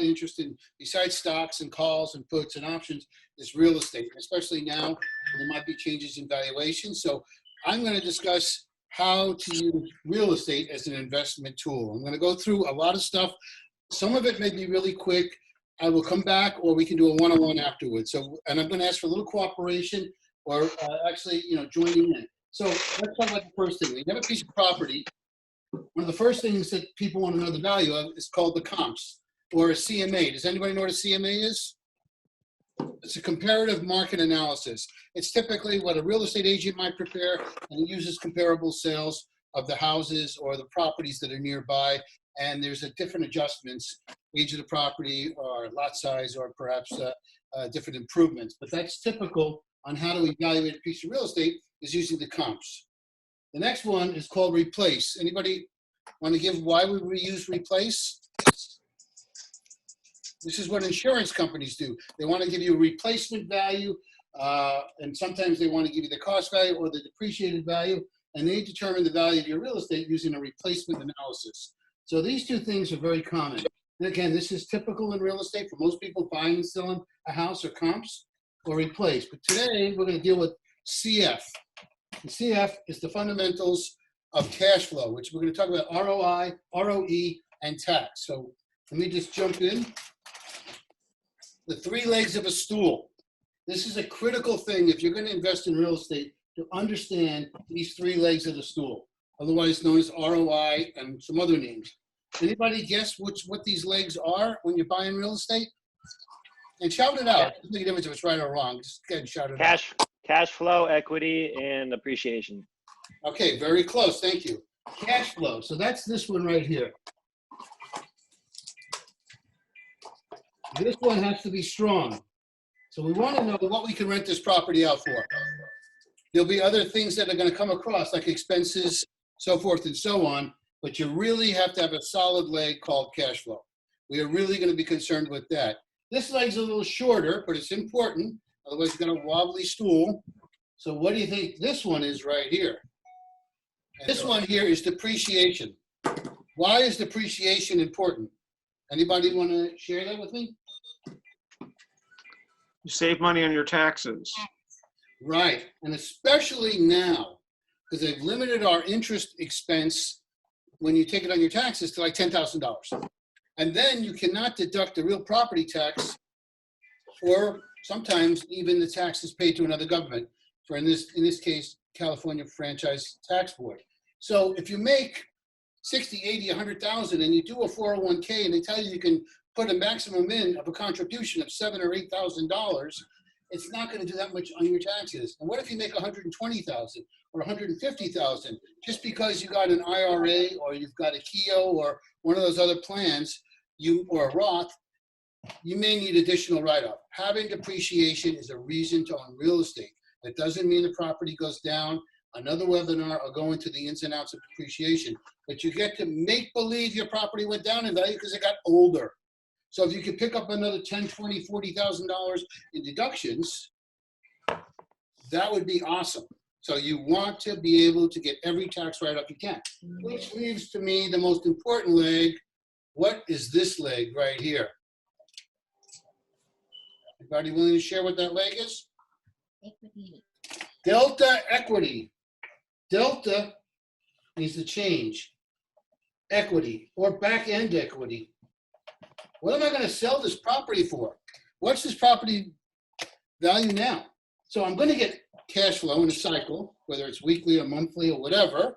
of interest in, besides stocks and calls and puts and options, is real estate, especially now when there might be changes in valuation. So I'm going to discuss how to use real estate as an investment tool. I'm going to go through a lot of stuff. Some of it may be really quick. I will come back, or we can do a one-on-one afterwards. So, and I'm going to ask for a little cooperation, or actually, joining in. So let's talk about the first thing. When you have a piece of property, one of the first things that people want to know the value of is called the comps, or a CMA. Does anybody know what a CMA is? It's a comparative market analysis. It's typically what a real estate agent might prepare, and it uses comparable sales of the houses or the properties that are nearby. And there's different adjustments, age of the property or lot size, or perhaps different improvements. But that's typical on how to evaluate a piece of real estate, is using the comps. The next one is called replace. Anybody want to give why we use replace? This is what insurance companies do. They want to give you a replacement value, and sometimes they want to give you the cost value or the depreciated value, and they determine the value of your real estate using a replacement analysis. So these two things are very common. And again, this is typical in real estate for most people buying and selling a house, or comps or replace. But today we're going to deal with CF. The CF is the fundamentals of cash flow, which we're going to talk about ROI, ROE, and tax. So let me just jump in. The three legs of a stool. This is a critical thing if you're going to invest in real estate, to understand these three legs of the stool, otherwise known as ROI and some other names. Anybody guess what these legs are when you're buying real estate? And shout it out. Doesn't make a difference if it's right or wrong. Just go ahead and shout it out. Cash flow, equity, and appreciation. Okay, very close. Thank you. Cash flow. So that's this one right here. This one has to be strong. So we want to know what we can rent this property out for. There'll be other things that are going to come across, like expenses, so forth and so on, but you really have to have a solid leg called cash flow. We are really going to be concerned with that. This leg's a little shorter, but it's important. Otherwise, you're going to wobbly stool. So what do you think this one is right here? And this one here is depreciation. Why is depreciation important? Anybody want to share that with me? You save money on your taxes. Right, and especially now, because they've limited our interest expense when you take it on your taxes to like $10,000. And then you cannot deduct the real property tax, or sometimes even the taxes paid to another government, for in this case, California Franchise Tax Board. So if you make 60, 80, 100,000 and you do a 401k and they tell you can put a maximum in of a contribution of $7,000 or $8,000, it's not going to do that much on your taxes. And what if you make 120,000 or 150,000? Just because you got an IRA or you've got a KEO or one of those other plans, or a Roth, you may need additional write-off. Having depreciation is a reason to own real estate. That doesn't mean the property goes down. Another webinar will go into the ins and outs of depreciation. But you get to make believe your property went down in value because it got older. So if you could pick up another $10,000, $20,000, $40,000 in deductions, that would be awesome. So you want to be able to get every tax write-off you can, which leaves to me the most important leg. What is this leg right here? Anybody willing to share what that leg is? Equity. Delta equity. Delta means the change. Equity, or back-end equity. What am I going to sell this property for? What's this property value now? So I'm going to get cash flow in a cycle, whether it's weekly or monthly or whatever.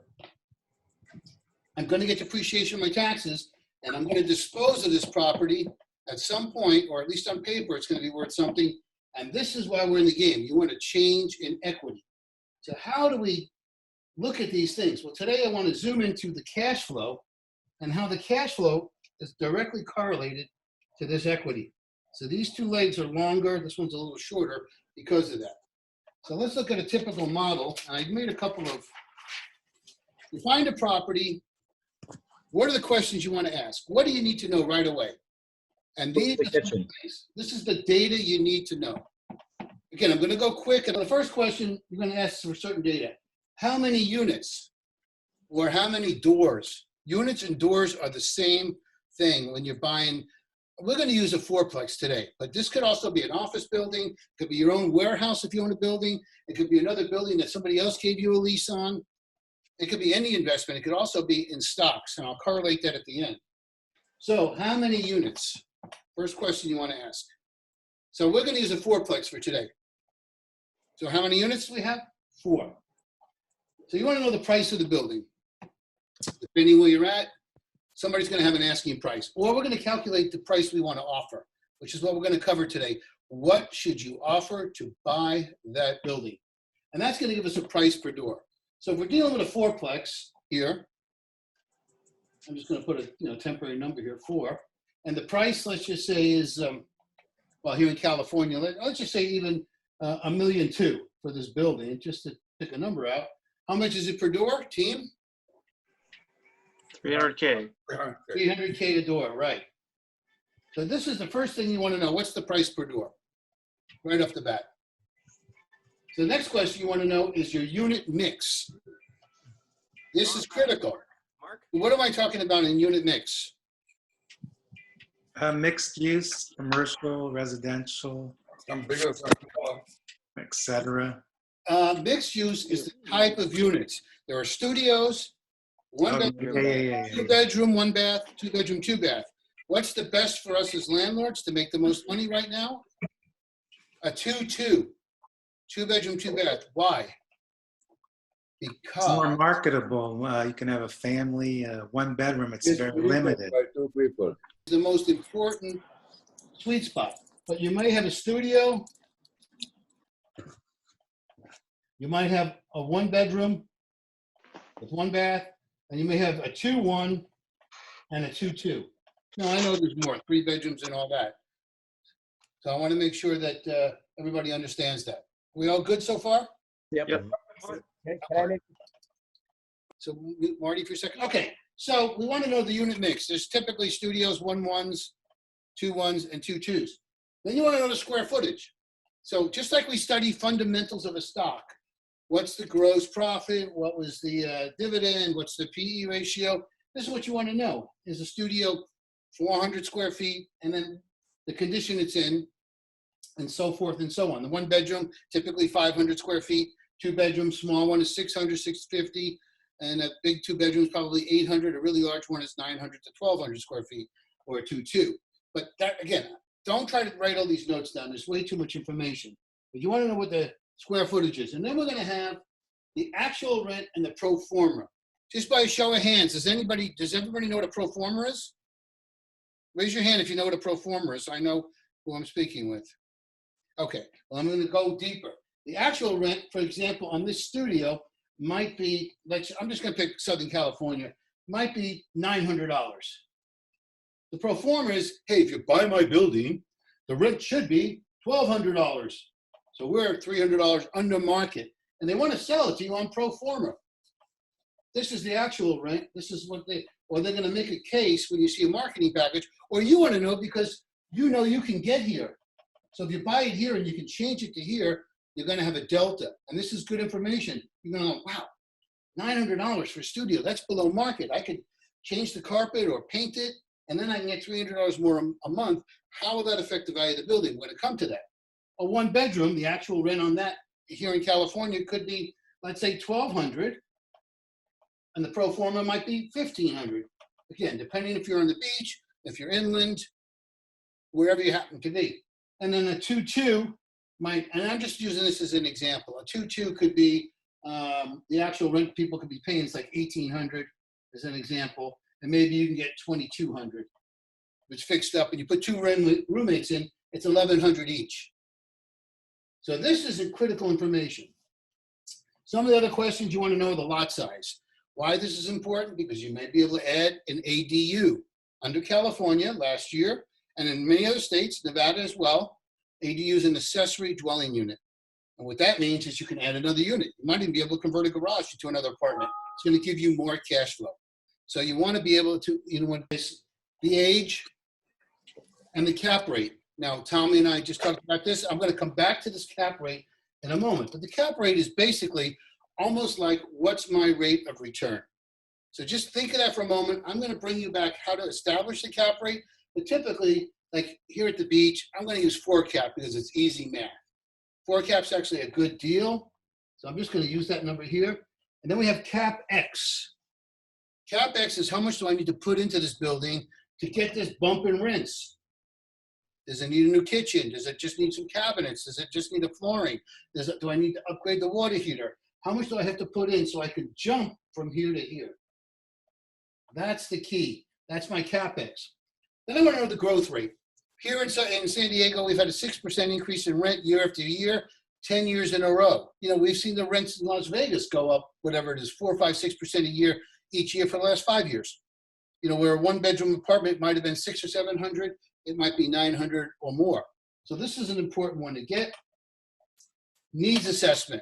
I'm going to get depreciation of my taxes, and I'm going to dispose of this property at some point, or at least on paper, it's going to be worth something. And this is why we're in the game. You want to change in equity. So how do we look at these things? Well, today I want to zoom into the cash flow and how the cash flow is directly correlated to this equity. So these two legs are longer. This one's a little shorter because of that. So let's look at a typical model. I made a couple of, you find a property, what are the questions you want to ask? What do you need to know right away? And these are some things. This is the data you need to know. Again, I'm going to go quick. And the first question you're going to ask for certain data. How many units or how many doors? Units and doors are the same thing when you're buying we're going to use a fourplex today, but this could also be an office building. It could be your own warehouse if you own a building. It could be another building that somebody else gave you a lease on. It could be any investment. It could also be in stocks, and I'll correlate that at the end. So how many units? First question you want to ask. So we're going to use a fourplex for today. So how many units do we have? 4. So you want to know the price of the building. Depending where you're at, somebody's going to have an asking price. Or we're going to calculate the price we want to offer, which is what we're going to cover today. What should you offer to buy that building? And that's going to give us a price per door. So if we're dealing with a fourplex here, I'm just going to put a temporary number here, 4. And the price, let's just say, is, well, here in California, let's just say even $1.2 million for this building, just to pick a number out. How much is it per door, team? $300K. $300K a door, right. So this is the first thing you want to know. What's the price per door? Right off the bat. So the next question you want to know is your unit mix. This is critical. What am I talking about in unit mix? Mixed use, commercial, residential, etc. Mixed use is the type of units. There are studios, one bedroom, Yeah. 2 bedroom, 1 bath, 2 bedroom, 2 bath. What's the best for us as landlords to make the most money right now? A 2-2, 2 bedroom, 2 bath. Why? It's more Because marketable. You can have a family, 1 bedroom. It's very limited. By 2 people. it's the most important sweet spot. But you might have a studio. You might have a 1 bedroom with 1 bath, and you may have a 2-1 and a 2-2. No, I know there's more, 3 bedrooms and all that. So I want to make sure that everybody understands that. We all good so far? Yep. So mute Marty for a second. Okay, so we want to know the unit mix. There's typically studios, 1-1s, 2-1s, and 2-2s. Then you want to know the square footage. So just like we study fundamentals of a stock, what's the gross profit? What was the dividend? What's the PE ratio? This is what you want to know. Is a studio 400 square feet, and then the condition it's in, and so forth and so on. The 1 bedroom, typically 500 square feet. 2 bedrooms, small one is 600, 650, and a big 2 bedrooms probably 800. A really large one is 900 to 1,200 square feet, or a 2-2. But that, again, don't try to write all these notes down. There's way too much information. But you want to know what the square footage is. And then we're going to have the actual rent and the pro forma. Just by a show of hands, does everybody know what a pro forma is? Raise your hand if you know what a pro forma is, so I know who I'm speaking with. Okay, well, I'm going to go deeper. The actual rent, for example, on this studio might be, I'm just going to pick Southern California, might be $900. The pro forma is, hey, if you buy my building, the rent should be $1,200. So we're $300 under market, and they want to sell it to you on pro forma. This is the actual rent. This is what or they're going to make a case when you see a marketing package, or you want to know because you know you can get here. So if you buy it here and you can change it to here, you're going to have a delta. And this is good information. You're going to go, wow, $900 for a studio. That's below market. I could change the carpet or paint it, and then I can get $300 more a month. How will that affect the value of the building when it comes to that? A 1 bedroom, the actual rent on that here in California could be, let's say, $1,200, and the pro forma might be $1,500. Again, depending if you're on the beach, if you're inland, wherever you happen to be. And then a 2-2 might, and I'm just using this as an example. A 2-2 could be the actual rent people could be paying is like $1,800 as an example, and maybe you can get $2,200. If it's fixed up and you put 2 roommates in, it's $1,100 each. So this is critical information. Some of the other questions you want to know are the lot size. Why this is important? Because you may be able to add an ADU. Under California last year, and in many other states, Nevada as well, ADU is an accessory dwelling unit. And what that means is you can add another unit. You might even be able to convert a garage into another apartment. It's going to give you more cash flow. So you want to be able to, the age and the cap rate. Now, Tommy and I just talked about this. I'm going to come back to this cap rate in a moment. But the cap rate is basically almost like, what's my rate of return? So just think of that for a moment. I'm going to bring you back how to establish the cap rate. But typically, like here at the beach, I'm going to use 4 cap because it's easy math. 4 cap's actually a good deal. So I'm just going to use that number here. And then we have cap X. Cap X is how much do I need to put into this building to get this bump and rinse? Does it need a new kitchen? Does it just need some cabinets? Does it just need a flooring? Do I need to upgrade the water heater? How much do I have to put in so I can jump from here to here? That's the key. That's my CapEx. Then I want to know the growth rate. Here in San Diego, we've had a 6% increase in rent year after year, 10 years in a row. You know, we've seen the rents in Las Vegas go up, whatever it is, 4, 5, 6% a year each year for the last 5 years. You know, where a 1-bedroom apartment might have been 600 or 700, it might be 900 or more. So this is an important one to get. Needs assessment.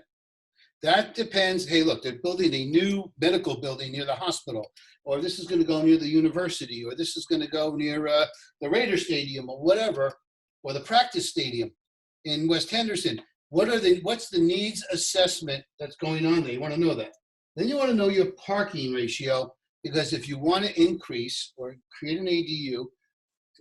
That depends. Hey, look, they're building a new medical building near the hospital, or this is going to go near the university, or this is going to go near the Raider Stadium, or whatever, or the practice stadium in West Henderson. What's the needs assessment that's going on there? You want to know that. Then you want to know your parking ratio, because if you want to increase or create an ADU,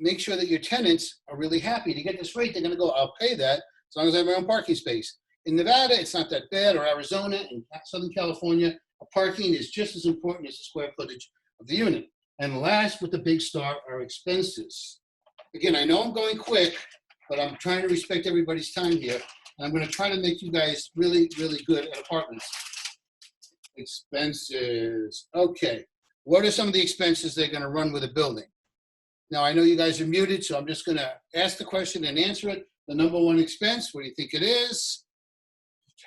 make sure that your tenants are really happy to get this rate. They're going to go, I'll pay that as long as I have my own parking space. In Nevada, it's not that bad, or Arizona and Southern California, parking is just as important as the square footage of the unit. And last, with the big star, are expenses. Again, I know I'm going quick, but I'm trying to respect everybody's time here. And I'm going to try to make you guys really, really good at apartments. Expenses. Okay. What are some of the expenses they're going to run with a building? Now, I know you guys are muted, so I'm just going to ask the question and answer it. The number one expense, what do you think it is?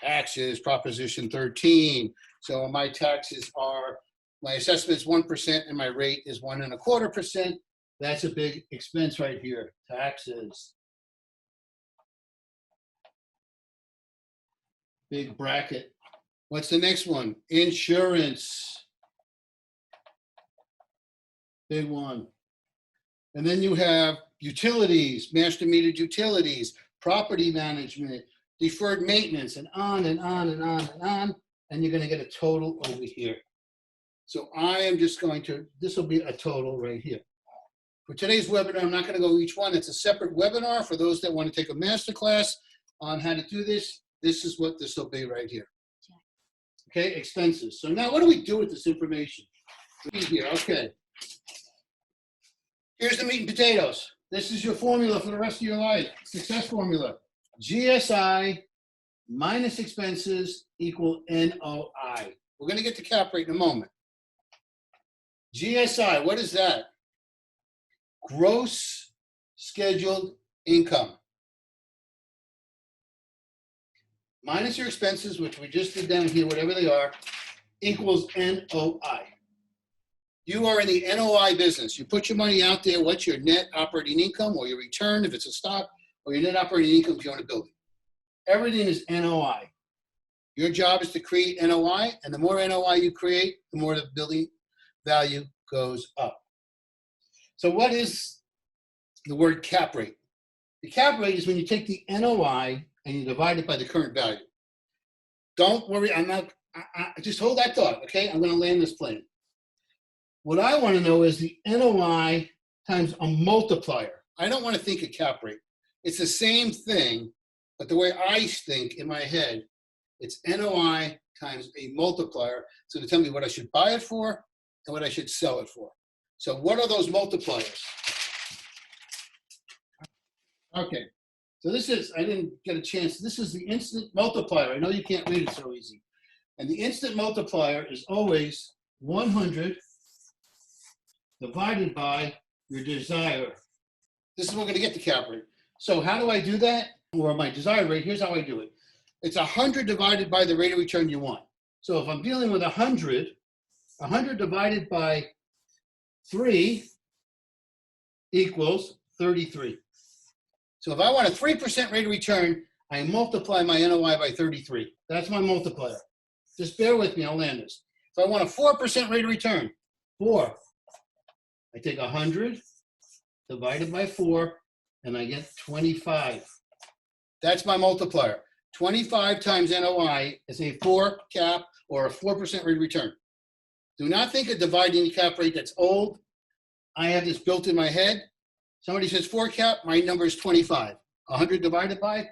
Taxes, Proposition 13. So my taxes are, my assessment is 1% and my rate is 1.25%. That's a big expense right here, taxes. Big bracket. What's the next one? Insurance. Big one. And then you have utilities, master metered utilities, property management, deferred maintenance, and on and on and on and on. And you're going to get a total over here. So I am just going to, this will be a total right here. For today's webinar, I'm not going to go each one. It's a separate webinar for those that want to take a master class on how to do this. This is what this will be right here. Okay, expenses. So now what do we do with this information? Here, okay. Here's the meat and potatoes. This is your formula for the rest of your life. Success formula. GSI minus expenses equal NOI. We're going to get to cap rate in a moment. GSI, what is that? Gross scheduled income. Minus your expenses, which we just did down here, whatever they are, equals NOI. You are in the NOI business. You put your money out there. What's your net operating income or your return if it's a stock, or your net operating income if you own a building? Everything is NOI. Your job is to create NOI, and the more NOI you create, the more the building value goes up. So what is the word cap rate? The cap rate is when you take the NOI and you divide it by the current value. Don't worry, just hold that thought, okay? I'm going to land this plane. What I want to know is the NOI times a multiplier. I don't want to think of cap rate. It's the same thing, but the way I think in my head, it's NOI times a multiplier. So to tell me what I should buy it for and what I should sell it for. So what are those multipliers? Okay, so this is, I didn't get a chance. This is the instant multiplier. I know you can't read it so easy. And the instant multiplier is always 100 divided by your desire. This is what we're going to get the cap rate. So how do I do that? Or my desire rate, here's how I do it. It's 100 divided by the rate of return you want. So if I'm dealing with 100 divided by 3 equals 33. So if I want a 3% rate of return, I multiply my NOI by 33. That's my multiplier. Just bear with me, I'll land this. If I want a 4% rate of return, 4. I take 100 divided by 4, and I get 25. That's my multiplier. 25 times NOI is a 4 cap or a 4% rate of return. Do not think of dividing the cap rate that's old. I have this built in my head. Somebody says 4 cap, my number is 25. 100 divided by,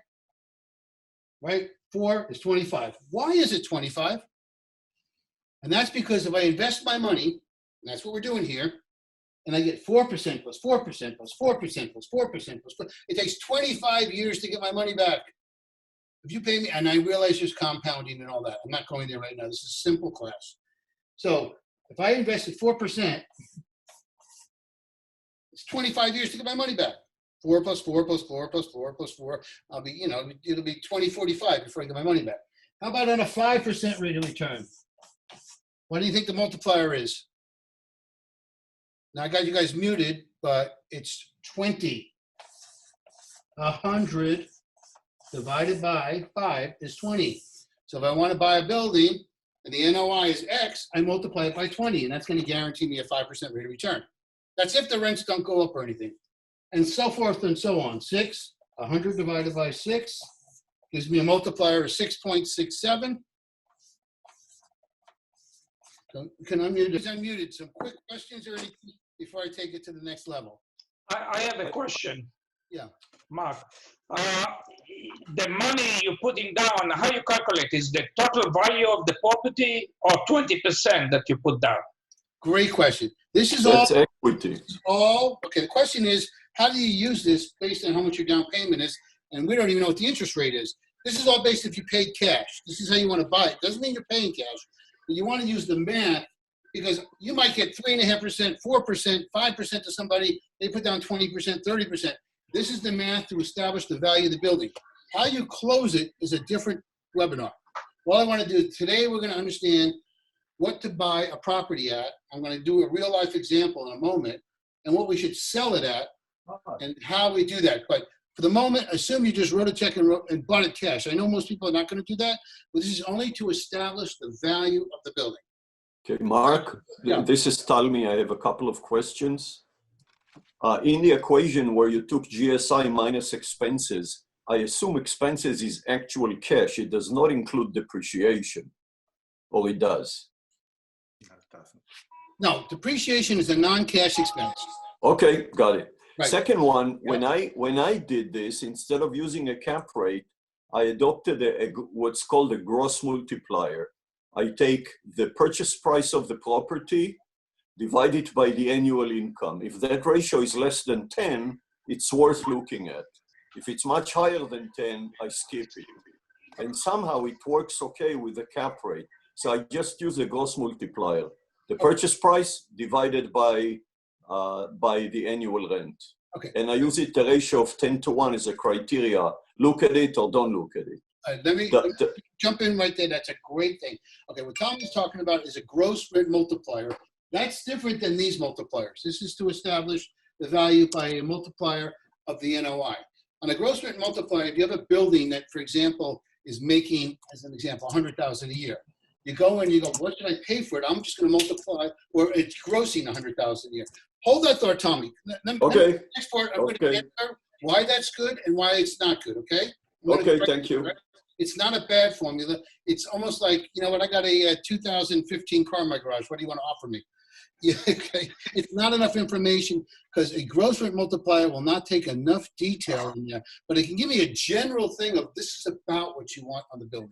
right? 4 is 25. Why is it 25? And that's because if I invest my money, and that's what we're doing here, and I get 4% plus 4% plus 4% plus 4% plus 4%, it takes 25 years to get my money back. If you pay me, and I realize there's compounding and all that. I'm not going there right now. This is a simple class. So if I invested 4%, it's 25 years to get my money back. 4 plus 4 plus 4 plus 4 plus 4. I'll be, it'll be 2045 before I get my money back. How about on a 5% rate of return? What do you think the multiplier is? Now I got you guys muted, but it's 20. 100 divided by 5 is 20. So if I want to buy a building and the NOI is X, I multiply it by 20, and that's going to guarantee me a 5% rate of return. That's if the rents don't go up or anything. And so forth and so on. 100 divided by 6 gives me a multiplier of 6.67. So you can unmute it. It's unmuted. Some quick questions or anything before I take it to the next level. I have a question. Yeah. Mark, the money you're putting down, how you calculate? Is the total value of the property or 20% that you put down? Great question. This is That's all equity. okay. The question is, how do you use this based on how much your down payment is? And we don't even know what the interest rate is. This is all based if you paid cash. This is how you want to buy it. Doesn't mean you're paying cash, but you want to use the math because you might get 3.5%, 4%, 5% to somebody. They put down 20%, 30%. This is the math to establish the value of the building. How you close it is a different webinar. All I want to do today, we're going to understand what to buy a property at. I'm going to do a real life example in a moment and what we should sell it at and how we do that. But for the moment, assume you just wrote a check and bought it cash. I know most people are not going to do that, but this is only to establish the value of the building. Okay, Mark, Yeah. This is Talmi. I have a couple of questions. In the equation where you took GSI minus expenses, I assume expenses is actual cash. It does not include depreciation, or it does? No, depreciation is a non-cash expense. Okay, got it. Right. Second one, Yeah. when I did this, instead of using a cap rate, I adopted what's called a gross multiplier. I take the purchase price of the property, divide it by the annual income. If that ratio is less than 10, it's worth looking at. If it's much higher than 10, I skip it. And somehow it works okay with the cap rate. So I just use a gross multiplier. The purchase price divided by the annual rent. Okay. And I use it the ratio of 10:1 as a criteria. Look at it or don't look at it. Let me jump in right there. That's a great thing. Okay, what Tommy's talking about is a gross rent multiplier. That's different than these multipliers. This is to establish the value by a multiplier of the NOI. On a gross rent multiplier, if you have a building that, for example, is making, as an example, $100,000 a year, you go and you go, what should I pay for it? I'm just going to multiply, or it's grossing $100,000 a year. Hold that thought, Tommy. Okay. Next part, I'm going to answer why that's good and why it's not good. Okay. Okay. Thank you. It's not a bad formula. It's almost like, you know what? I got a 2015 car in my garage. What do you want to offer me? Yeah, okay. It's not enough information because a gross rent multiplier will not take enough detail in there, but it can give me a general thing of this is about what you want on the building.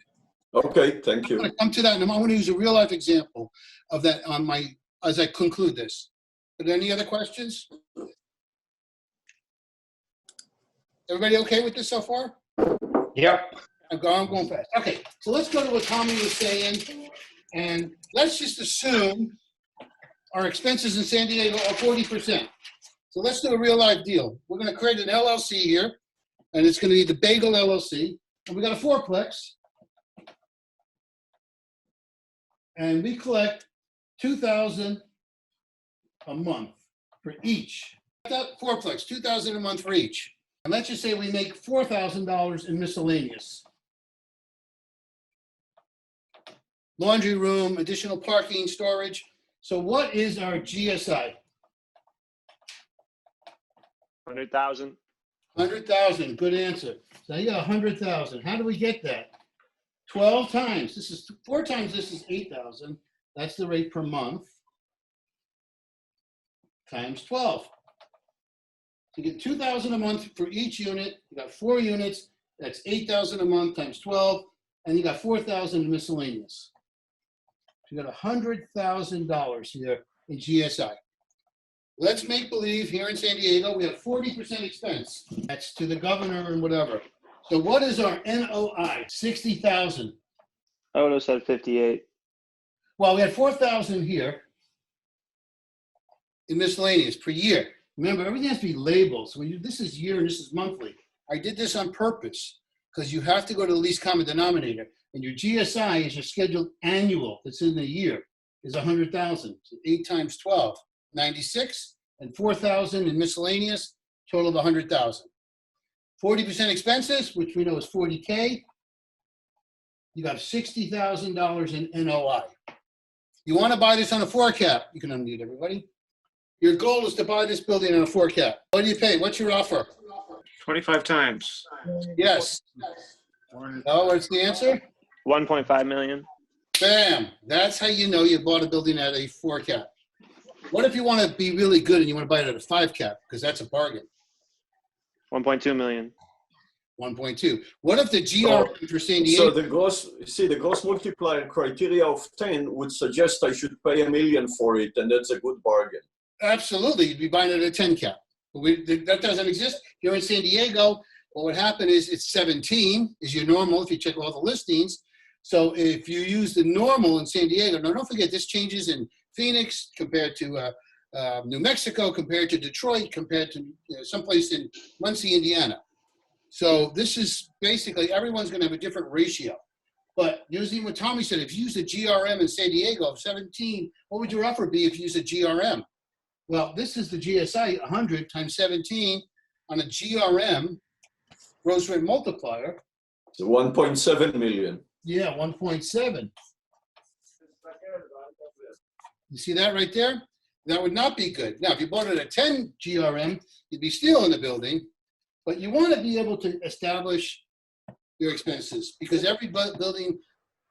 Okay, thank you. I'm going to come to that, and I'm going to use a real life example of that on as I conclude this. Are there any other questions? Everybody okay with this so far? Yep. I'm going fast. Okay, so let's go to what Tommy was saying, and let's just assume our expenses in San Diego are 40%. So let's do a real life deal. We're going to create an LLC here, and it's going to be the Bagel LLC, and we got a fourplex, and we collect $2,000 a month for each. Fourplex, $2,000 a month for each. And let's just say we make $4,000 in miscellaneous. Laundry room, additional parking, storage. So what is our GSI? 100,000. 100,000, good answer. So you got 100,000. How do we get that? 12 times. This is 4 times this is 8,000. That's the rate per month. Times 12. So you get 2,000 a month for each unit. You got 4 units. That's 8,000 a month times 12, and you got 4,000 in miscellaneous. So you got $100,000 here in GSI. Let's make believe here in San Diego we have 40% expense. That's to the governor and whatever. So what is our NOI? 60,000. I would have said 58. Well, we had 4,000 here in miscellaneous per year. Remember, everything has to be labeled. So when you, this is year and this is monthly. I did this on purpose because you have to go to the least common denominator. And your GSI is your scheduled annual that's in the year is 100,000. So 8 times 12, 96, and 4,000 in miscellaneous, total of 100,000. 40% expenses, which we know is 40K. You got $60,000 in NOI. You want to buy this on a 4 cap? You can unmute everybody. Your goal is to buy this building on a 4 cap. What do you pay? What's your offer? 25 times. Yes. No, what's the answer? 1.5 million. Bam. That's how you know you bought a building at a 4 cap. What if you want to be really good and you want to buy it at a 5 cap? Because that's a bargain. 1.2 million. 1.2. What if the GRM for San Diego? So the gross multiplier criteria of 10 would suggest I should pay $1 million for it, and that's a good bargain. Absolutely, you'd be buying it at a 10 cap. But that doesn't exist here in San Diego. What would happen is it's 17 is your normal if you check all the listings. So if you use the normal in San Diego, now don't forget this changes in Phoenix compared to New Mexico, compared to Detroit, compared to someplace in Muncie, Indiana. So this is basically everyone's going to have a different ratio. But using what Tommy said, if you use a GRM in San Diego of 17, what would your offer be if you use a GRM? Well, this is the GSI 100 times 17 on a GRM gross rent multiplier. So 1.7 million. Yeah, 1.7. You see that right there? That would not be good. Now, if you bought it at 10 GRM, you'd be still in the building, but you want to be able to establish your expenses because every building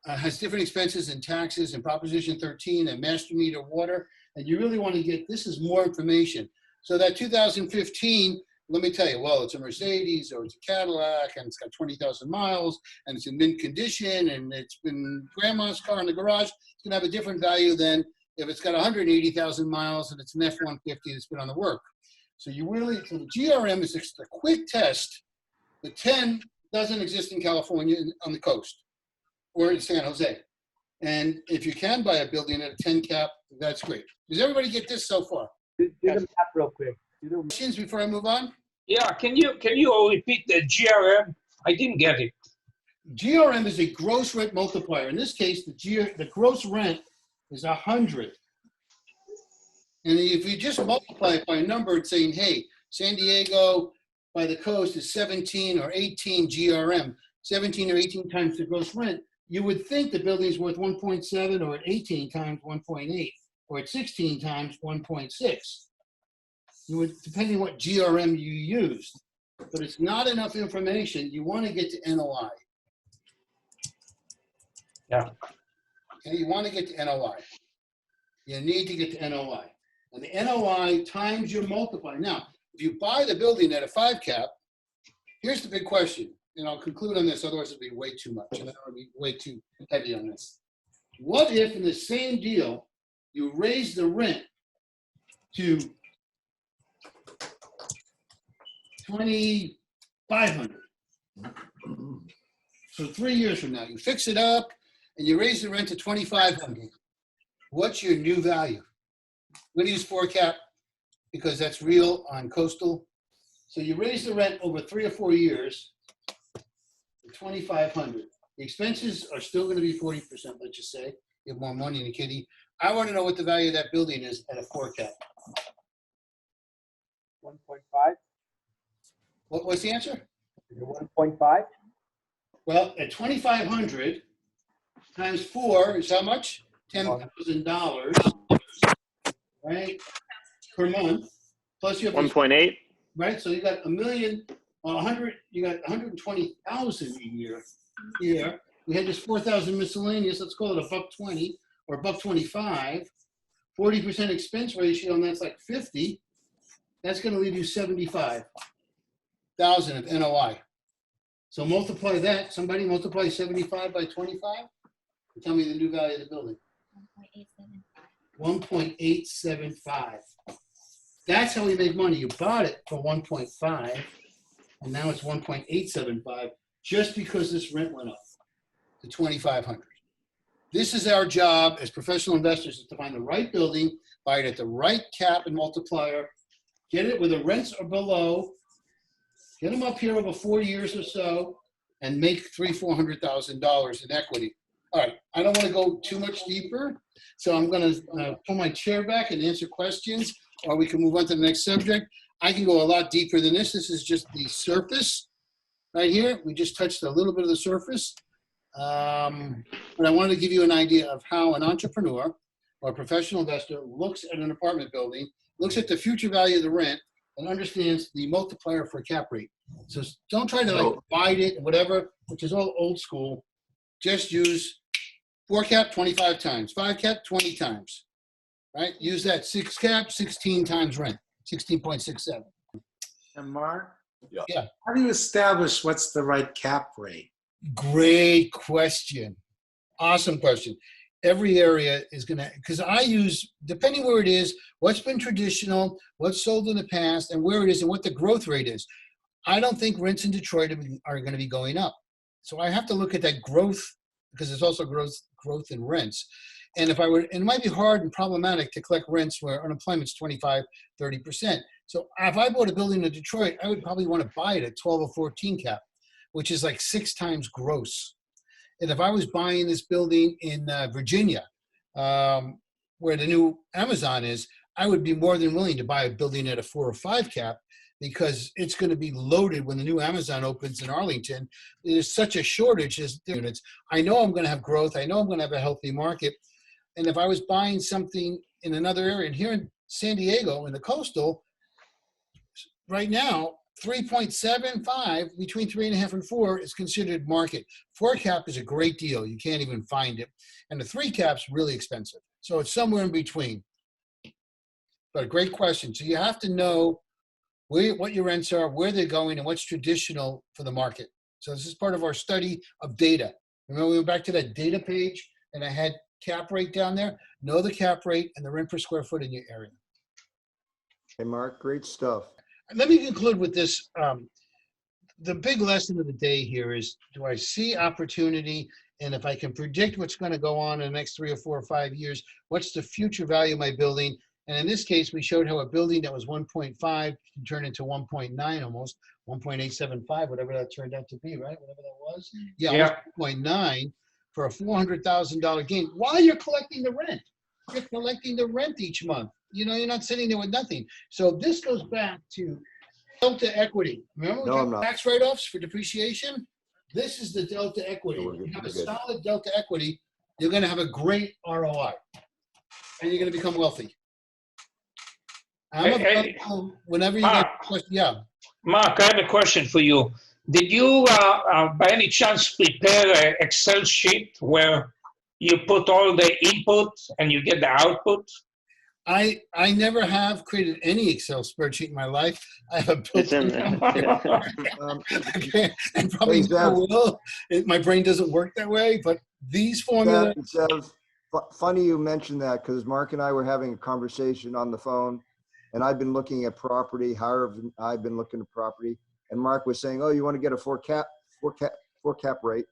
has different expenses and taxes and Proposition 13 and master meter water, and you really want to get, this is more information. So that 2015, let me tell you, well, it's a Mercedes or it's a Cadillac and it's got 20,000 miles and it's in mint condition and it's been grandma's car in the garage, it's going to have a different value than if it's got 180,000 miles and it's an F-150 that's been on the work. So you really, so the GRM is just a quick test. The 10 doesn't exist in California on the coast or in San Jose. And if you can buy a building at a 10 cap, that's great. Does everybody get this so far? Do the math real quick. Questions before I move on? Yeah, can you repeat the GRM? I didn't get it. GRM is a gross rent multiplier. In this case, the gross rent is 100. And if you just multiply it by a number and saying, hey, San Diego by the coast is 17 or 18 GRM, 17 or 18 times the gross rent, you would think the building is worth 1.7 or at 18 times 1.8 or at 16 times 1.6. You would, depending on what GRM you used. But it's not enough information. You want to get to NOI. Yeah. Okay, you want to get to NOI. You need to get to NOI. And the NOI times your multiplier. Now, if you buy the building at a 5 cap, here's the big question. And I'll conclude on this, otherwise it'll be way too much. And I don't want to be way too heavy on this. What if in the same deal, you raise the rent to $2,500? So 3 years from now, you fix it up and you raise the rent to $2,500. What's your new value? We're gonna use 4 cap because that's real on coastal. So you raise the rent over 3 or 4 years to $2,500. The expenses are still gonna be 40%, let's just say. You have more money in the kitty. I wanna know what the value of that building is at a 4 cap. 1.5? What's the answer? Is it 1.5? Well, at 2,500 times 4 is how much? $10,000, right? Per month. Plus you have 1.8. right? So you got $1 million, 100. You got 120,000 a year. Here we had this 4,000 miscellaneous. Let's call it $120 or $125. 40% expense ratio, and that's like 50. That's going to leave you 75,000 of NOI. So multiply that. Somebody multiply 75 by 25. Tell me the new value of the building. 1.875. That's how we make money. You bought it for 1.5, and now it's 1.875 just because this rent went up to 2,500. This is our job as professional investors, is to find the right building, buy it at the right cap and multiplier, get it where the rents are below, get them up here over 4 years or so, and make $300,000-$400,000 in equity. All right, I don't want to go too much deeper, so I'm going to pull my chair back and answer questions, or we can move on to the next subject. I can go a lot deeper than this. This is just the surface right here. We just touched a little bit of the surface. But I wanted to give you an idea of how an entrepreneur or a professional investor looks at an apartment building, looks at the future value of the rent, and understands the multiplier for cap rate. So don't try to like divide it and whatever, which is all old school. Just use 4 cap 25 times, 5 cap 20 times, right? Use that 6 cap 16 times rent, 16.67. And Mark? Yeah. How do you establish what's the right cap rate? Great question. Awesome question. Every area is going to, because I use, depending where it is, what's been traditional, what's sold in the past, and where it is, and what the growth rate is. I don't think rents in Detroit are going to be going up. So I have to look at that growth, because there's also growth in rents. And if I were, and it might be hard and problematic to collect rents where unemployment's 25, 30%. So if I bought a building in Detroit, I would probably want to buy it at 12 or 14 cap, which is like 6 times gross. And if I was buying this building in Virginia, where the new Amazon is, I would be more than willing to buy a building at a 4 or 5 cap, because it's going to be loaded when the new Amazon opens in Arlington. There's such a shortage of units. I know I'm going to have growth. I know I'm going to have a healthy market. And if I was buying something in another area, and here in San Diego, in the coastal, right now, 3.75, between 3.5 and 4 is considered market. 4 cap is a great deal. You can't even find it. And the 3 cap's really expensive. So it's somewhere in between. But a great question. So you have to know what your rents are, where they're going, and what's traditional for the market. So this is part of our study of data. Remember we went back to that data page and I had cap rate down there? Know the cap rate and the rent per square foot in your area. Hey, Mark, great stuff. Let me conclude with this. The big lesson of the day here is, do I see opportunity? And if I can predict what's going to go on in the next 3 or 4 or 5 years, what's the future value of my building? And in this case, we showed how a building that was 1.5 can turn into 1.9 almost, 1.875, whatever that turned out to be, right? Whatever that was. Yeah. 1.9 for a $400,000 gain while you're collecting the rent. You're collecting the rent each month. You know, you're not sitting there with nothing. So this goes back to delta equity. Remember we talked tax write-offs for depreciation? This is the delta equity. If you have a solid delta equity, you're going to have a great ROI. And you're going to become wealthy. Whenever you get a question, yeah. Mark, I have a question for you. Did you, by any chance, prepare an Excel sheet where you put all the input and you get the output? I never have created any Excel spreadsheet in my life. I have a It's in there. and probably never will. My brain doesn't work that way, but these formulas. Funny you mentioned that, because Mark and I were having a conversation on the phone, and I've been looking at property. I've been looking at property, and Mark was saying, "Oh, you want to get a 4 cap rate?"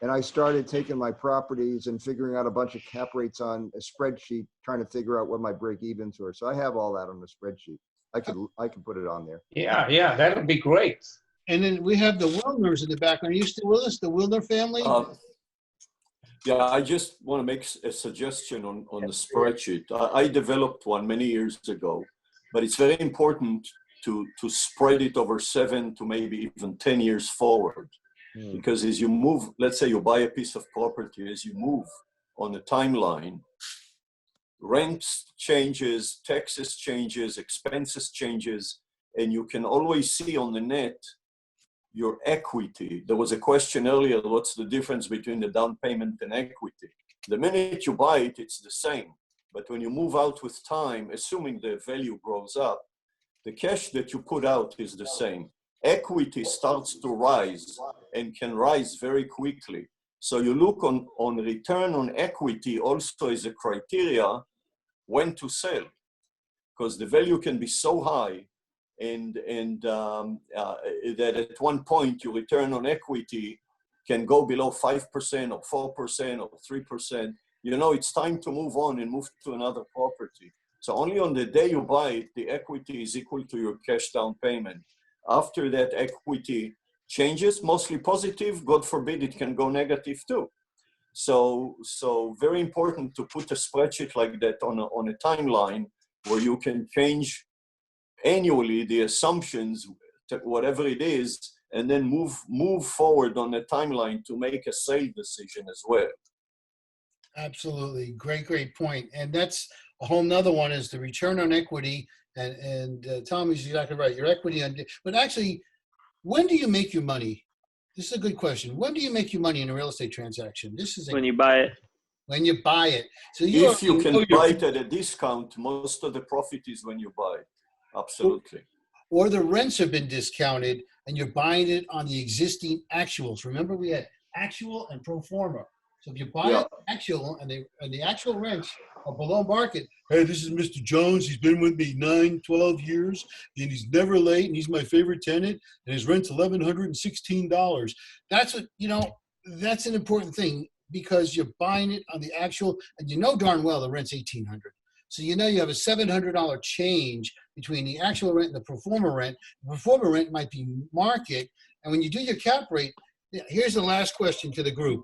And I started taking my properties and figuring out a bunch of cap rates on a spreadsheet, trying to figure out what my break evens were. So I have all that on the spreadsheet. I could put it on there. Yeah, that would be great. And then we have the Wilners in the background. Are you still with us, the Wilner family? Yeah, I just want to make a suggestion on the spreadsheet. I developed one many years ago, but it's very important to spread it over 7 to maybe even 10 years forward. Because as you move, let's say you buy a piece of property, as you move on the timeline, rents changes, taxes changes, expenses changes, and you can always see on the net your equity. There was a question earlier, what's the difference between the down payment and equity? The minute you buy it, it's the same. But when you move out with time, assuming the value grows up, The cash that you put out is the same. Equity starts to rise and can rise very quickly. So you look on return on equity also as a criteria when to sell, because the value can be so high and that at one point your return on equity can go below 5% or 4% or 3%. You know, it's time to move on and move to another property. So only on the day you buy it, the equity is equal to your cash down payment. After that, equity changes, mostly positive. God forbid it can go negative too. So very important to put a spreadsheet like that on a timeline where you can change annually the assumptions, to whatever it is, and then move forward on the timeline to make a sale decision as well. Absolutely. Great point. And that's a whole nother one, is the return on equity. And Tommy's exactly right. Your equity on, but actually, when do you make your money? This is a good question. When do you make your money in a real estate transaction? This is When you buy it. when you buy it. So If you can buy it at a discount, most of the profit is when you buy it. Absolutely. Or the rents have been discounted and you're buying it on the existing actuals. Remember, we had actual and pro forma. So if you buy it actual and the actual rents are below market, hey, this is Mr. Jones. He's been with me 9, 12 years and he's never late and he's my favorite tenant and his rent's $1,116. That's what, you know, that's an important thing, because you're buying it on the actual, and you know darn well the rent's $1,800. So you know you have a $700 change between the actual rent and the pro forma rent. The pro forma rent might be market. And when you do your cap rate, here's the last question to the group.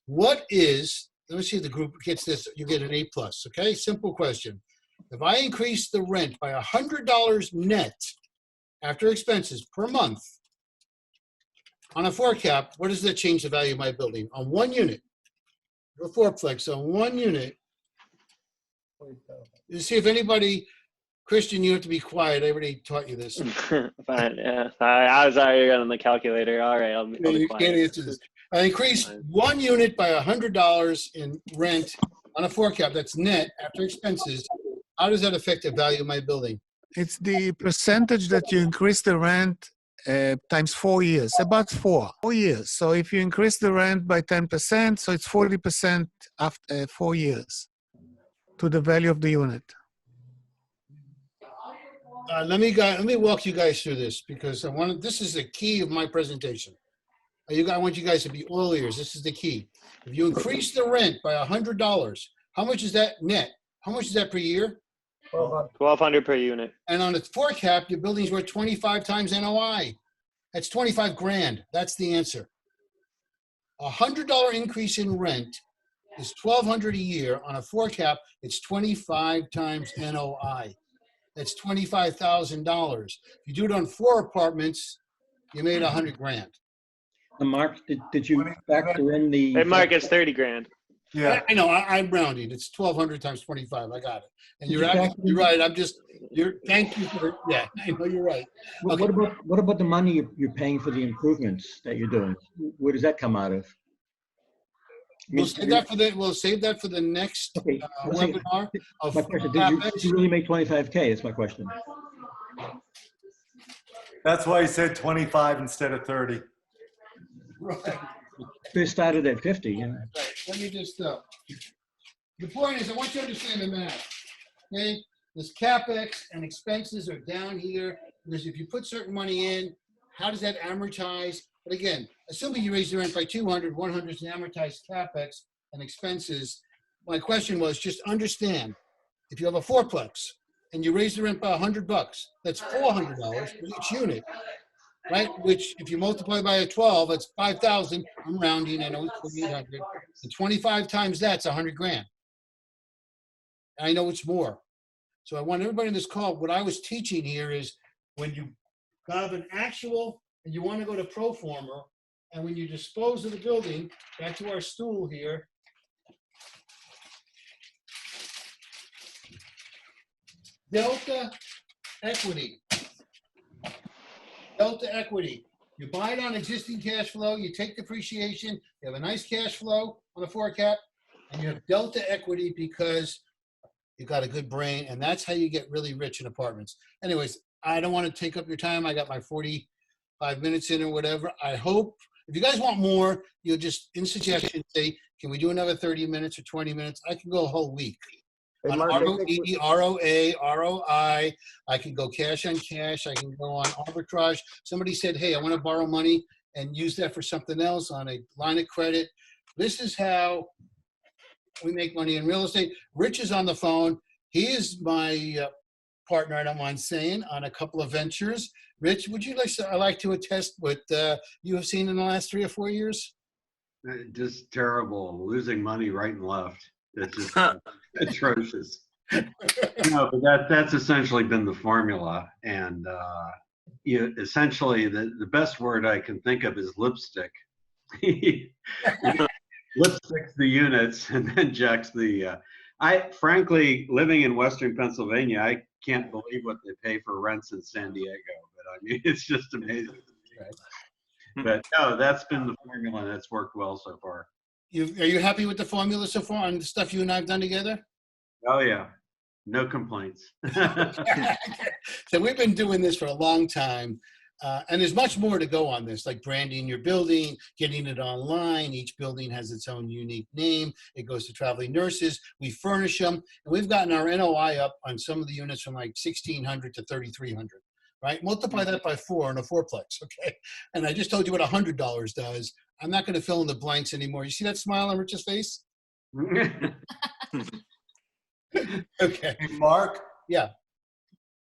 What is, let me see if the group gets this, you get an A+, okay? Simple question. If I increase the rent by $100 net after expenses per month on a 4 cap, what does that change the value of my building? On one unit, a 4-plex, on one unit. You see if anybody, Christian, you have to be quiet. I already taught you this. Fine, yeah. I was already on the calculator. All right, I'll be You quiet. can't answer this. I increased one unit by $100 in rent on a 4 cap. That's net after expenses. How does that affect the value of my building? It's the percentage that you increase the rent times 4 years, about 4 years. So if you increase the rent by 10%, so it's 40% after 4 years to the value of the unit. Let me walk you guys through this, because this is the key of my presentation. I want you guys to be all ears. This is the key. If you increase the rent by $100, how much is that net? How much is that per year? $1,200 per unit. And on a 4 cap, your building's worth 25 times NOI. That's 25 grand. That's the answer. $100 increase in rent is $1,200 a year. On a 4 cap, it's 25 times NOI. That's $25,000. If you do it on 4 apartments, you made 100 grand. And Mark, did you factor in the? Hey, Mark, it's 30 grand. Yeah. I know. I'm rounding. It's 1,200 times 25. I got it. And you're right. Thank you for. Yeah, I know you're right. Okay. What about the money you're paying for the improvements that you're doing? Where does that come out of? We'll save that for the next webinar. My question, did you really make 25K? That's my question. That's why he said 25 instead of 30. Right. They started at 50. You know? Right. Let me just, the point is, I want you to understand the math, okay? This CapEx and expenses are down here, because if you put certain money in, how does that amortize? But again, assuming you raise the rent by 200, 100 is the amortized CapEx and expenses. My question was, just understand, if you have a 4-plex and you raise the rent by $100, that's $400 for each unit. Right, which if you multiply by a 12, that's 5,000. I'm rounding, I know it's 4,800. And 25 times that's 100 grand. I know it's more. So I want everybody in this call, what I was teaching here is when you have an actual and you want to go to pro forma, and when you dispose of the building, back to our stool here, delta equity. Delta equity. You buy it on existing cash flow, you take depreciation, you have a nice cash flow on a 4 cap, and you have delta equity because you got a good brain, and that's how you get really rich in apartments. Anyways, I don't want to take up your time. I got my 45 minutes in or whatever. I hope if you guys want more, you'll just in suggestion say, can we do another 30 minutes or 20 minutes? I can go a whole week. Hey, On Mark, I ROE, think ROA, ROI, I can go cash on cash. I can go on arbitrage. Somebody said, hey, I want to borrow money and use that for something else on a line of credit. This is how we make money in real estate. Rich is on the phone. He is my partner, I don't mind saying, on a couple of ventures. Rich, would you like to attest what you have seen in the last 3 or 4 years? Just terrible, losing money right and left. It's just atrocious. No, but that's essentially been the formula. And essentially, the best word I can think of is lipstick. Lipsticks the units and then jacks the. Frankly, living in Western Pennsylvania, I can't believe what they pay for rents in San Diego. But I mean, it's just amazing. Right. But no, that's been the formula, and it's worked well so far. Are you happy with the formula so far and the stuff you and I have done together? Oh yeah, no complaints. So we've been doing this for a long time. And there's much more to go on this, like branding your building, getting it online. Each building has its own unique name. It goes to traveling nurses. We furnish them. And we've gotten our NOI up on some of the units from like 1,600 to 3,300, right? Multiply that by 4 on a fourplex, okay? And I just told you what $100 does. I'm not going to fill in the blanks anymore. You see that smile on Rich's face? Okay. Hey, Mark? Yeah.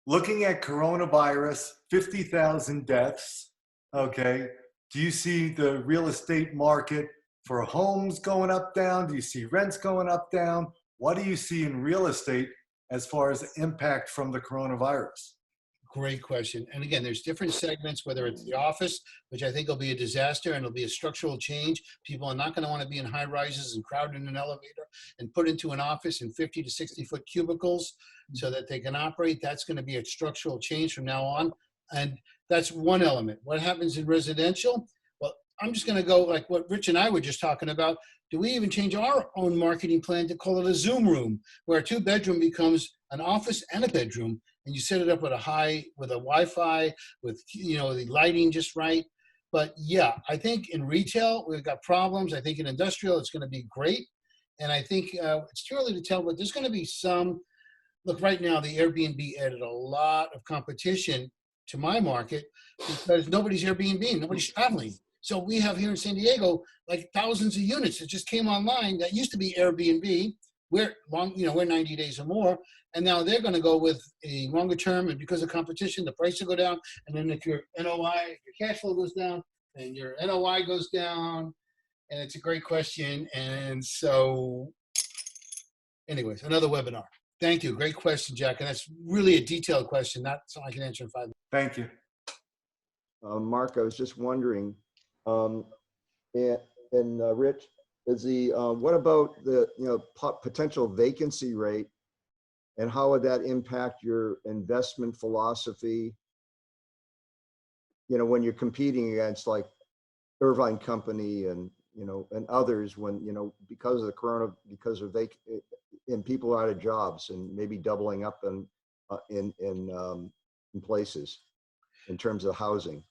Looking at coronavirus, 50,000 deaths, okay? Do you see the real estate market for homes going up, down? Do you see rents going up, down? What do you see in real estate as far as impact from the coronavirus? Great question. And again, there's different segments, whether it's the office, which I think will be a disaster and it'll be a structural change. People are not going to want to be in high rises and crowded in an elevator and put into an office in 50 to 60 foot cubicles so that they can operate. That's going to be a structural change from now on. And that's one element. What happens in residential? Well, I'm just going to go like what Rich and I were just talking about. Do we even change our own marketing plan to call it a Zoom room, where a 2-bedroom becomes an office and a bedroom, and you set it up with a Wi-Fi, with the lighting just right. But yeah, I think in retail we've got problems. I think in industrial it's going to be great, and I think it's too early to tell. But there's going to be some. Look, right now the Airbnb added a lot of competition to my market because nobody's Airbnb, nobody's traveling. So we have here in San Diego like thousands of units that just came online that used to be Airbnb. We're 90 days or more, and now they're going to go with a longer term, and because of competition, the price will go down. And then if your NOI, your cash flow goes down, and your NOI goes down, and it's a great question. And so, anyways, another webinar. Thank you. Great question, Jack. And that's really a detailed question, not something I can answer in 5 minutes. Thank you. Mark, I was just wondering, Rich, what about the potential vacancy rate, and how would that impact your investment philosophy? When you're competing against like Irvine Company and others, when because of the corona, and people are out of jobs and maybe doubling up in places in terms of housing.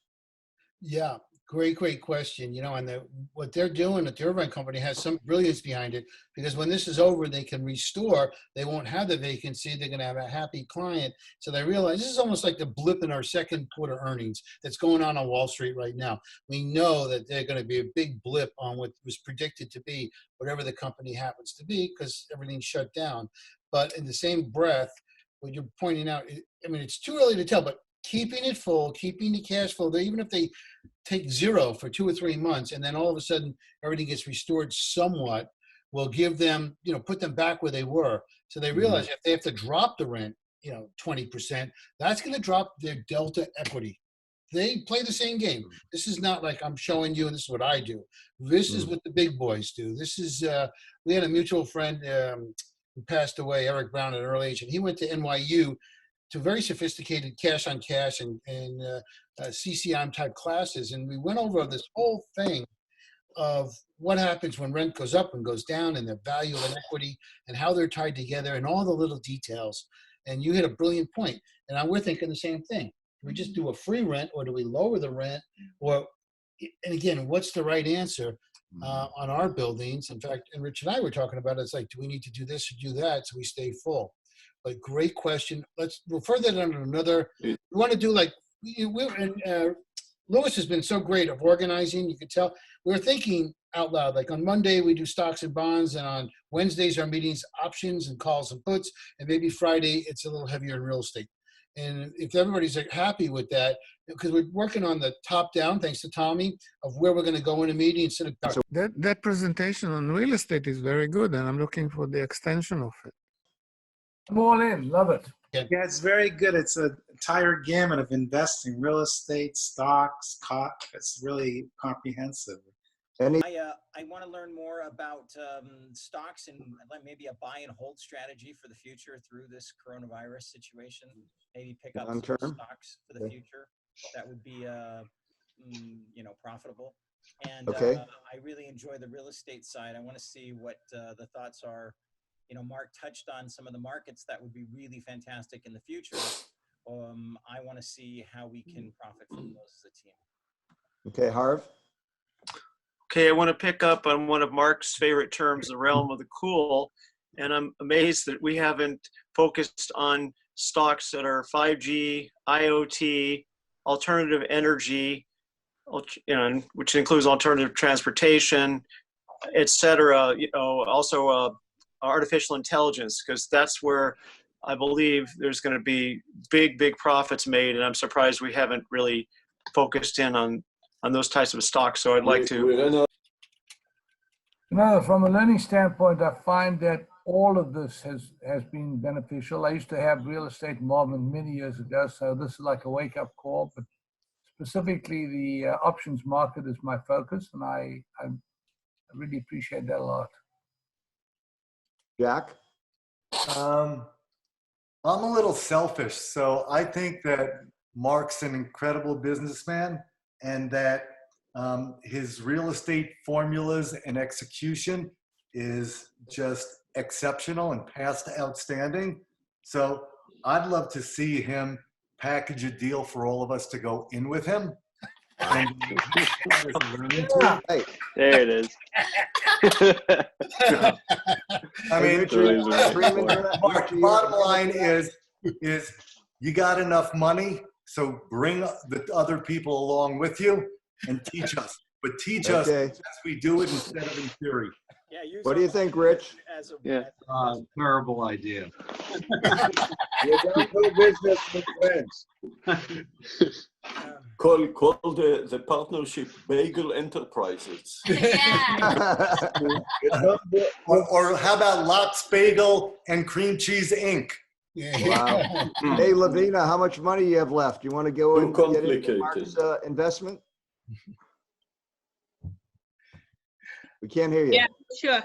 Yeah, great question. And what they're doing at the Irvine Company has some brilliance behind it, because when this is over, they can restore. They won't have the vacancy. They're going to have a happy client. So they realize this is almost like the blip in our second quarter earnings that's going on Wall Street right now. We know that they're going to be a big blip on what was predicted to be whatever the company happens to be, because everything's shut down. But in the same breath, what you're pointing out, it's too early to tell, but keeping it full, keeping the cash flow, even if they take zero for 2 or 3 months, and then all of a sudden everything gets restored somewhat, will give them, put them back where they were. So they realize if they have to drop the rent, 20%, that's going to drop their delta equity. They play the same game. This is not like I'm showing you and this is what I do. This is what the big boys do. This is, we had a mutual friend who passed away, Eric Brown, at an early age, and he went to NYU to very sophisticated cash on cash and CCM type classes. And we went over this whole thing of what happens when rent goes up and goes down, and the value of an equity and how they're tied together and all the little details. And you hit a brilliant point. And we're thinking the same thing. Do we just do a free rent, or do we lower the rent? Or, and again, what's the right answer on our buildings? In fact, and Rich and I were talking about it. It's like, do we need to do this or do that so we stay full? But great question. Let's refer that on another. We want to do like, Louis has been so great of organizing. You could tell we're thinking out loud. Like on Monday, we do stocks and bonds, and on Wednesdays, our meetings, options and calls and puts, and maybe Friday, it's a little heavier in real estate. And if everybody's like happy with that, because we're working on the top down, thanks to Tommy, of where we're going to go in a meeting instead of. That presentation on real estate is very good, and I'm looking for the extension of it. I'm all in, love it. Yeah, it's very good. It's an entire gamut of investing, real estate, stocks, it's really comprehensive. I want to learn more about stocks and maybe a buy and hold strategy for the future through this coronavirus situation. Maybe pick up some stocks for the future that would be, profitable. And I really enjoy the real estate side. I want to see what the thoughts are. Mark touched on some of the markets that would be really fantastic in the future. I want to see how we can profit from those as a team. Okay, Harv? Okay, I want to pick up on one of Mark's favorite terms, the realm of the cool. And I'm amazed that we haven't focused on stocks that are 5G, IoT, alternative energy, which includes alternative transportation, et cetera. Also artificial intelligence, because that's where I believe there's going to be big profits made. And I'm surprised we haven't really focused in on those types of stocks. So I'd like to. From a learning standpoint, I find that all of this has been beneficial. I used to have real estate involvement many years ago, so this is like a wake-up call. But specifically, the options market is my focus, and I really appreciate that a lot. Jack? I'm a little selfish, so I think that Mark's an incredible businessman, and that his real estate formulas and execution is just exceptional and past outstanding. So I'd love to see him package a deal for all of us to go in with him. There it is. I mean, Mark, bottom line is you got enough money, so bring the other people along with you and teach us. But teach us as we do it instead of in theory. What do you think, Rich? Terrible idea. You don't do business with friends. Call the partnership Bagel Enterprises. or how about Lots Bagel and Cream Cheese Inc.? Wow. Hey, Lavina, how much money you have left? You want to go and get into Mark's investment? We can't hear you. Yeah, sure.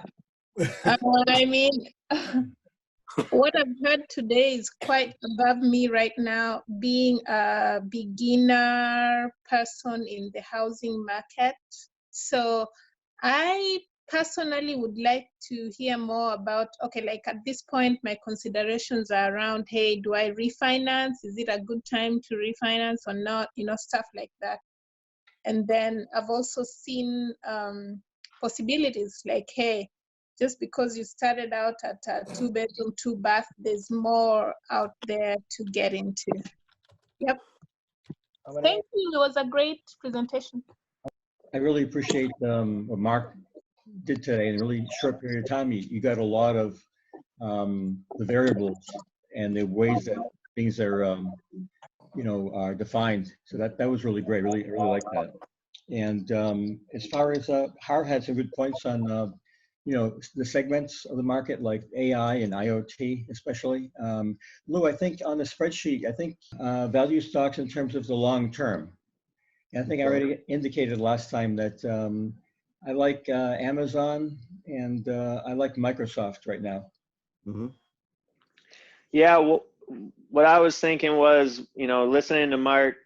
What I've heard today is quite above me right now, being a beginner person in the housing market. So I personally would like to hear more about, like at this point, my considerations are around, hey, do I refinance? Is it a good time to refinance or not? Stuff like that. And then I've also seen possibilities like, hey, just because you started out at a 2-bedroom, 2-bath, there's more out there to get into. Yep. Thank you. It was a great presentation. I really appreciate what Mark did today in a really short period of time. You got a lot of the variables and the ways that things are, are defined. So that was really great. I really like that. And as far as Harv had some good points on, the segments of the market like AI and IoT, especially. Lou, I think on the spreadsheet, value stocks in terms of the long term. And I think I already indicated last time that I like Amazon and I like Microsoft right now. Mm-hmm. Yeah, well, what I was thinking was, listening to Mark,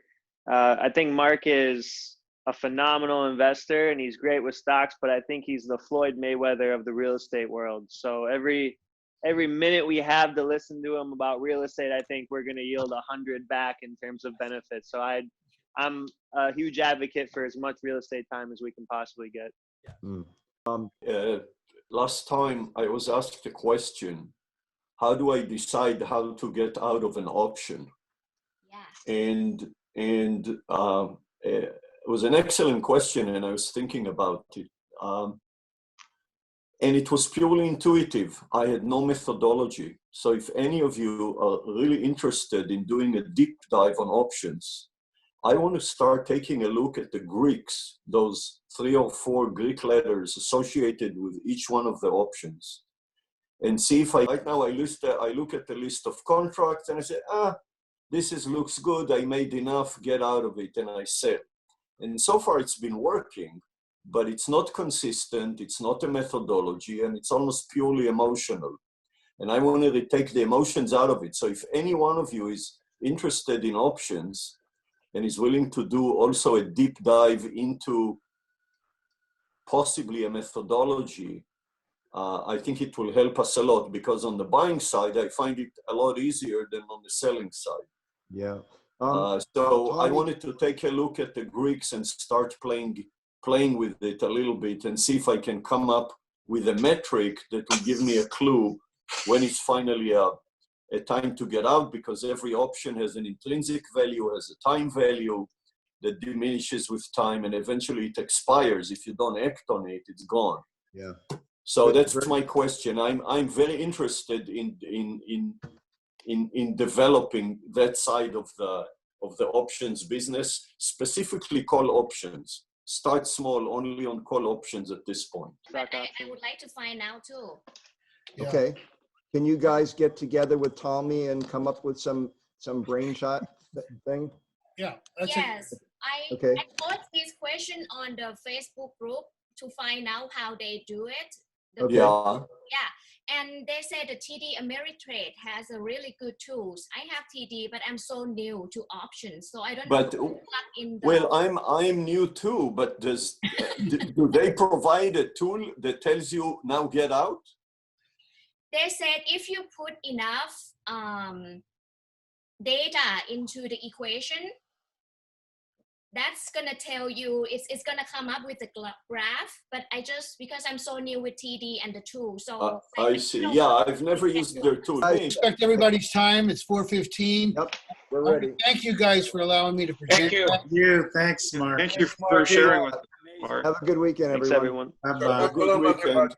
I think Mark is a phenomenal investor and he's great with stocks, but I think he's the Floyd Mayweather of the real estate world. So every every minute we have to listen to them about real estate, I think we're going to yield 100 back in terms of benefits. So I'm a huge advocate for as much real estate time as we can possibly get. Last time I was asked a question, how do I decide how to get out of an option? And it was an excellent question, and I was thinking about it. And it was purely intuitive. I had no methodology. So if any of you are really interested in doing a deep dive on options, I want to start taking a look at the Greeks, those 3 or 4 Greek letters associated with each one of the options, and see if right now I look at the list of contracts and I say, this looks good, I made enough, get out of it, and I sell. And so far it's been working, but it's not consistent, it's not a methodology, and it's almost purely emotional. And I wanted to take the emotions out of it. So if any one of you is interested in options and is willing to do also a deep dive into possibly a methodology, I think it will help us a lot, because on the buying side, I find it a lot easier than on the selling side. Yeah. So I wanted to take a look at the Greeks and start playing with it a little bit and see if I can come up with a metric that will give me a clue when it's finally a time to get out, because every option has an intrinsic value, has a time value that diminishes with time, and eventually it expires. If you don't act on it, it's gone. Yeah. So that's my question. I'm very interested in developing that side of the options business, specifically call options. Start small, only on call options at this point. But I would like to find out too. Okay. Can you guys get together with Tommy and come up with some brain shot thing? Yeah. Yes, I posted this question on the Facebook group to find out how they do it. Yeah, and they said the TD Ameritrade has a really good tools. I have TD, but I'm so new to options, so I don't know how to plug in the... Well, I'm new too, but do they provide a tool that tells you now get out? They said if you put enough data into the equation, that's gonna tell you, it's gonna come up with a graph, but because I'm so new with TD and the tool, so I see. Yeah, I've never used their tool. I respect everybody's time. It's 4:15. Yep, we're ready. Thank you guys for allowing me to present. Thank you. Thanks, Mark. Thank you for sharing with us, Mark. Have a good weekend, everyone. Have a good weekend.